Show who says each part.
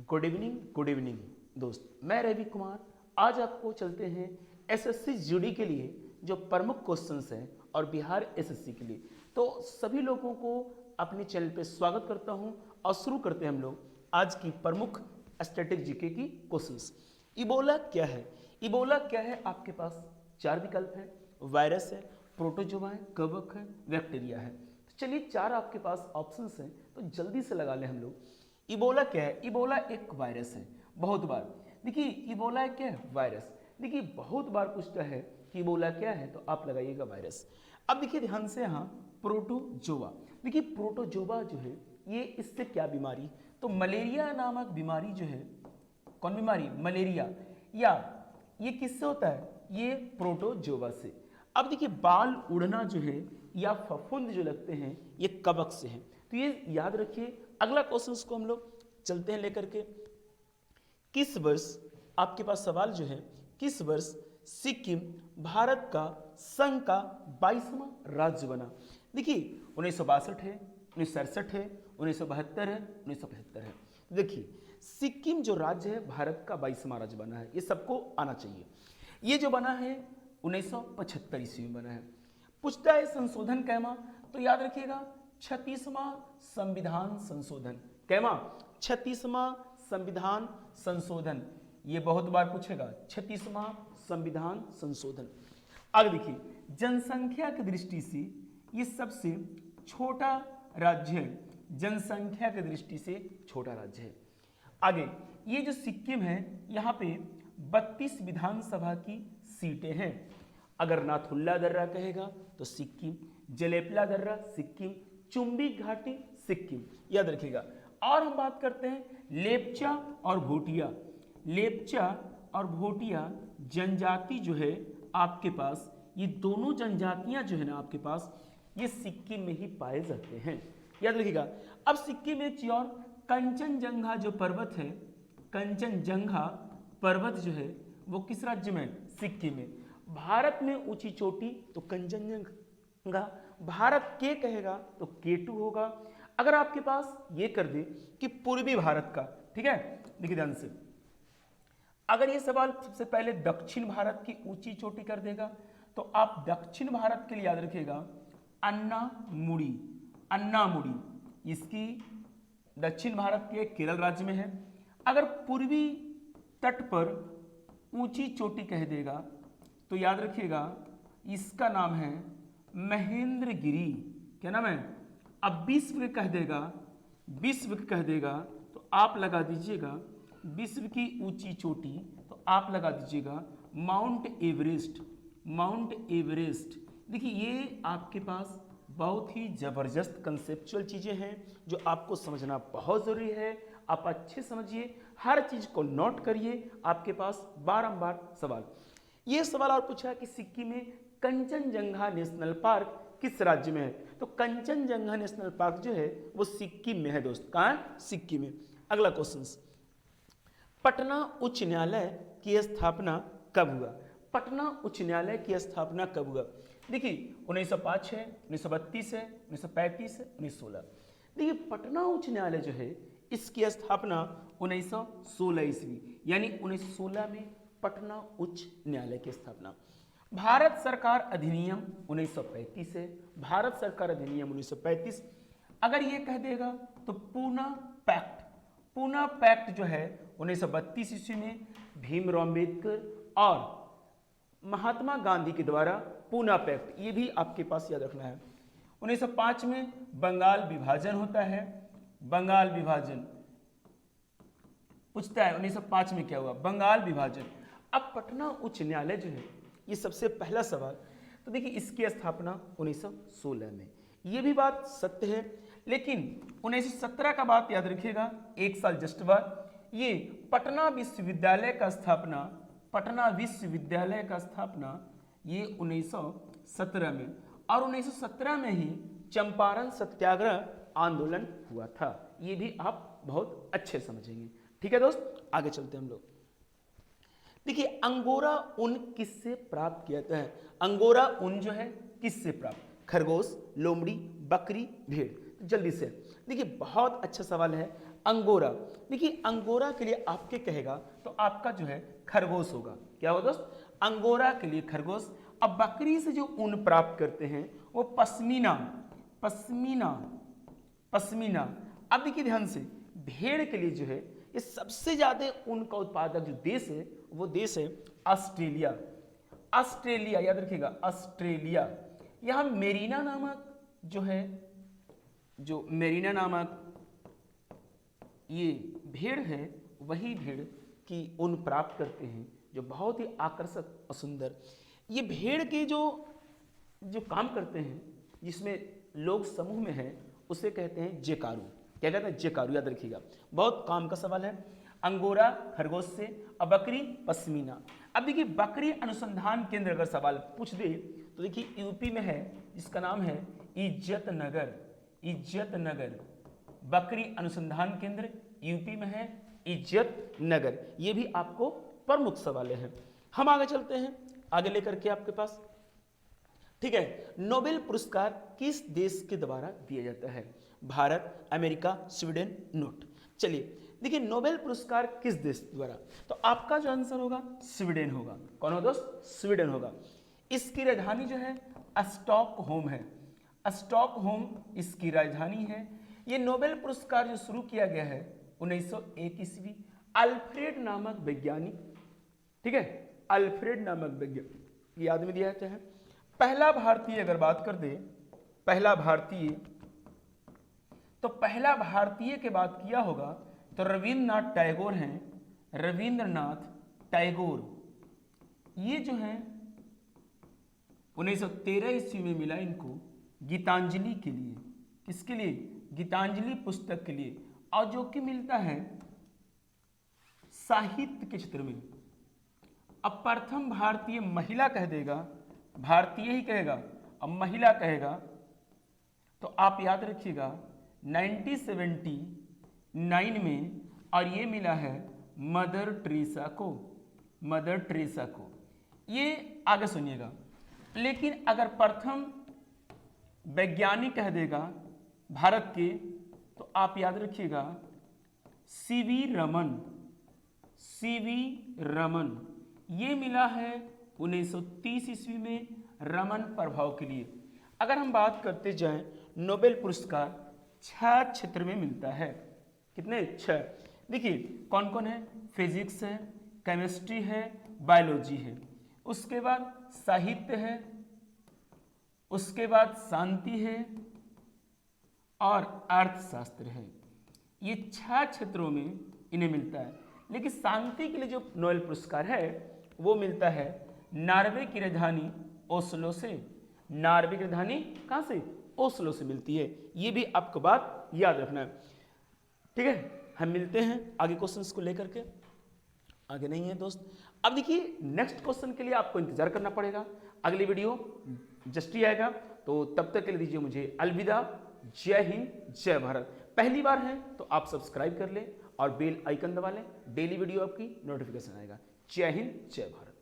Speaker 1: Good evening दोस्त, मैं रवि कुमार। आज आपको चलते हैं एसएससी जीडी के लिए जो प्रमुख क्वेश्चंस हैं और बिहार एसएससी के लिए। तो सभी लोगों को अपने चैनल पे स्वागत करता हूं और शुरू करते हैं हम लोग आज की प्रमुख स्टैटिक जीके की क्वेश्चंस। इबोला क्या है? इबोला क्या है? आपके पास चार विकल्प हैं, वायरस है, प्रोटोजोआ है, कवक है, बैक्टीरिया है। तो चलिए चार आपके पास ऑप्शंस हैं, तो जल्दी से लगा लें हम लोग। इबोला क्या है? इबोला एक वायरस है। बहुत बार देखिए इबोला क्या है? वायरस। देखिए बहुत बार पूछता है कि इबोला क्या है, तो आप लगाइएगा वायरस। अब देखिए ध्यान से, यहाँ प्रोटोजोआ। देखिए प्रोटोजोआ जो है ये इससे क्या बीमारी, तो मलेरिया नामक बीमारी जो है, कौन बीमारी? मलेरिया। या ये किससे होता है? ये प्रोटोजोआ से। अब देखिए बाल उड़ना जो है या फफूंद जो लगते हैं ये कवक से है, तो ये याद रखिए। अगला क्वेश्चन को हम लोग चलते हैं लेकर के। किस वर्ष, आपके पास सवाल जो है, किस वर्ष सिक्किम भारत का संघ का 22वां राज्य बना? देखिए 1962 है, 1967 है, 1972 है, 1975 है। देखिए सिक्किम जो राज्य है भारत का 22वां राज्य बना है, ये सबको आना चाहिए। ये जो बना है 1975 ईस्वी में बना है। पूछता है संशोधन कैमा, तो याद रखिएगा 36वां संविधान संशोधन। कैमा? 36वां संविधान संशोधन। ये बहुत बार पूछेगा, 36वां संविधान संशोधन। आगे देखिए जनसंख्या की दृष्टि से ये सबसे छोटा राज्य है, जनसंख्या की दृष्टि से छोटा राज्य है। आगे ये जो सिक्किम है यहाँ पे 32 विधानसभा की सीटें हैं। अगर नाथुल्ला दर्रा कहेगा तो सिक्किम, जलेपला दर्रा सिक्किम, चुंबी घाटी सिक्किम, याद रखिएगा। और हम बात करते हैं लेपचा और भोटिया। लेपचा और भोटिया जनजाति जो है आपके पास, ये दोनों जनजातियां जो है ना आपके पास, ये सिक्किम में ही पाए जाते हैं, याद रखिएगा। अब सिक्किम में एक चीज और, कंचनजंगा जो पर्वत है, कंचनजंगा पर्वत जो है वो किस राज्य में? सिक्किम में। भारत में ऊंची चोटी तो कंचनजंगा, भारत के कहेगा तो केटू होगा। अगर आपके पास ये कर दे कि पूर्वी भारत का, ठीक है, देखिए ध्यान से, अगर ये सवाल सबसे पहले दक्षिण भारत की ऊंची चोटी कर देगा तो आप दक्षिण भारत के लिए याद रखिएगा अन्नामुड़ी। अन्नामुड़ी इसकी दक्षिण भारत के केरल राज्य में है। अगर पूर्वी तट पर ऊंची चोटी कह देगा तो याद रखिएगा इसका नाम है महेंद्रगिरी। क्या नाम है? अब विश्व कह देगा, विश्व कह देगा तो आप लगा दीजिएगा विश्व की ऊंची चोटी, तो आप लगा दीजिएगा माउंट एवरेस्ट। Mount Everest. देखिए ये आपके पास बहुत ही जबरदस्त कंसेप्चुअल चीजें हैं जो आपको समझना बहुत जरूरी है। आप अच्छे समझिए, हर चीज को नोट करिए, आपके पास बारंबार सवाल। ये सवाल और पूछा है कि सिक्किम में कंचनजंगा नेशनल पार्क किस राज्य में है? तो कंचनजंगा नेशनल पार्क जो है वो सिक्किम में है दोस्त। कहाँ है? सिक्किम में। अगला क्वेश्चन, पटना उच्च न्यायालय की स्थापना कब हुआ? पटना उच्च न्यायालय की स्थापना कब हुआ? देखिए 1905 है, 1932 है, 1935 है, 1916। देखिए पटना उच्च न्यायालय जो है इसकी स्थापना 1916 ईस्वी, यानी 1916 में पटना उच्च न्यायालय की स्थापना। भारत सरकार अधिनियम 1935 है, भारत सरकार अधिनियम 1935। अगर ये कह देगा तो पूना पैक्ट, पूना पैक्ट जो है 1932 ईस्वी में भीमराव अम्बेडकर और महात्मा गांधी के द्वारा पूना पैक्ट, ये भी आपके पास याद रखना है। 1905 में बंगाल विभाजन होता है। बंगाल विभाजन पूछता है 1905 में क्या हुआ? बंगाल विभाजन। अब पटना उच्च न्यायालय जो है, ये सबसे पहला सवाल, तो देखिए इसकी स्थापना 1916 में, ये भी बात सत्य है। लेकिन 1917 का बात याद रखिएगा, एक साल जस्ट बाद ये पटना विश्वविद्यालय का स्थापना, पटना विश्वविद्यालय का स्थापना ये 1917 में, और 1917 में ही चंपारण सत्याग्रह आंदोलन हुआ था। ये भी आप बहुत अच्छे समझेंगे। ठीक है दोस्त, आगे चलते हैं हम लोग। देखिए अंगोरा ऊन किससे प्राप्त किया जाता है? अंगोरा ऊन जो है किससे प्राप्त? खरगोश, लोमड़ी, बकरी, भेड़। तो जल्दी से देखिए बहुत अच्छा सवाल है। अंगोरा। देखिए अंगोरा के लिए आपके कहेगा तो आपका जो है खरगोश होगा। क्या होगा दोस्त? अंगोरा के लिए खरगोश। अब बकरी से जो ऊन प्राप्त करते हैं वो पश्मीना, पश्मीना, पश्मीना। अब देखिए ध्यान से, भेड़ के लिए जो है ये सबसे ज्यादा ऊन का उत्पादक जो देश है वो देश है ऑस्ट्रेलिया। ऑस्ट्रेलिया याद रखिएगा, ऑस्ट्रेलिया। यहां मेरीना नामक जो है, जो मेरीना नामक ये भेड़ है, वही भेड़ की ऊन प्राप्त करते हैं जो बहुत ही आकर्षक और सुंदर। ये भेड़ के जो काम करते हैं, जिसमें लोग समूह में हैं, उसे कहते हैं जेकारू। क्या कहते हैं? जेकारू। याद रखिएगा, बहुत काम का सवाल है। अंगोरा खरगोश से, और बकरी पश्मीना। अब देखिए बकरी अनुसंधान केंद्र अगर सवाल पूछ दे तो देखिए यूपी में है, जिसका नाम है इज्जत नगर। इज्जत नगर बकरी अनुसंधान केंद्र यूपी में है, इज्जत नगर। ये भी आपको प्रमुख सवाल है। हम आगे चलते हैं, आगे लेकर के आपके पास, ठीक है। नोबेल पुरस्कार किस देश के द्वारा दिया जाता है? Bharat, America, Sweden, note. चलिए देखिए नोबेल पुरस्कार किस देश द्वारा, तो आपका जो आंसर होगा स्वीडन होगा। कौन होगा दोस्त? स्वीडन होगा। इसकी राजधानी जो है स्टॉकहोम है। स्टॉकहोम इसकी राजधानी है। ये नोबेल पुरस्कार जो शुरू किया गया है 1901 ईस्वी, अल्फ्रेड नामक वैज्ञानिक, ठीक है, अल्फ्रेड नामक वैज्ञानिक याद में दिया जाता है। पहला भारतीय अगर बात कर दे, पहला भारतीय, तो पहला भारतीय के बात किया होगा तो रविंद्रनाथ टैगोर हैं। रविंद्रनाथ टैगोर, ये जो है 1913 ईस्वी में मिला इनको गीतांजलि के लिए। किसके लिए? गीतांजलि पुस्तक के लिए। और जो कि मिलता है साहित्य के क्षेत्र में। अब प्रथम भारतीय महिला कह देगा, भारतीय ही कहेगा, अब महिला कहेगा तो आप याद रखिएगा 1979 में, और ये मिला है मदर टेरेसा को। मदर टेरेसा को, ये आगे सुनिएगा। लेकिन अगर प्रथम वैज्ञानिक कह देगा भारत के, तो आप याद रखिएगा सीवी रमन। सीवी रमन, ये मिला है 1930 ईस्वी में रमन प्रभाव के लिए। अगर हम बात करते जाएं, नोबेल पुरस्कार 6 क्षेत्र में मिलता है। कितने? 6। देखिए कौन कौन है? फिजिक्स है, केमिस्ट्री है, बायोलॉजी है, उसके बाद साहित्य है, उसके बाद शांति है और अर्थशास्त्र है। ये 6 क्षेत्रों में इन्हें मिलता है। लेकिन शांति के लिए जो नोबेल पुरस्कार है वो मिलता है नॉर्वे की राजधानी ओस्लो से। नॉर्वे की राजधानी कहाँ से? ओस्लो से मिलती है। ये भी आपको बात याद रखना है, ठीक है। हम मिलते हैं आगे क्वेश्चंस को लेकर के। आगे नहीं है दोस्त। अब देखिए नेक्स्ट क्वेश्चन के लिए आपको इंतजार करना पड़ेगा। अगली वीडियो जस्ट ही आएगा, तो तब तक के लिए दीजिए मुझे अलविदा। जय हिंद, जय भारत। पहली बार है तो आप सब्सक्राइब कर लें और बेल आइकन दबा लें, डेली वीडियो आपकी नोटिफिकेशन आएगा। जय हिंद, जय भारत।